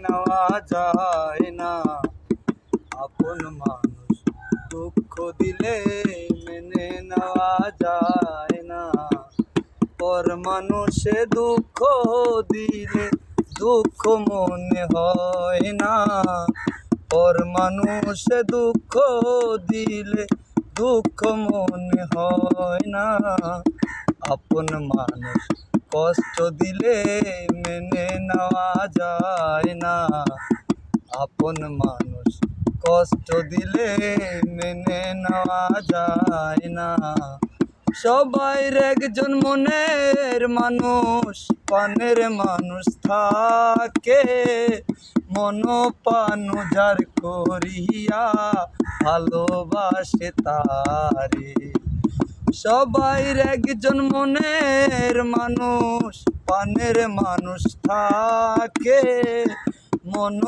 নেওয়া যায় না, আপন মানুষ দুঃখ দিলে মেনে নেওয়া যায় না। পর মানুষে দুঃখ দিলে দুঃখ মনে হয় না, পর মানুষে দুঃখ দিলে দুঃখ মনে হয় না। আপন মানুষ কষ্ট দিলে মেনে নেওয়া যায় না, আপন মানুষ কষ্ট দিলে মেনে নেওয়া যায় না। সবাই একজন মনের মানুষ, পানের মানুষ থাকে, মন পান যার করিয়া ভালোবাসে তারে। সবাই একজন মনের মানুষ, পানের মানুষ থাকে, মন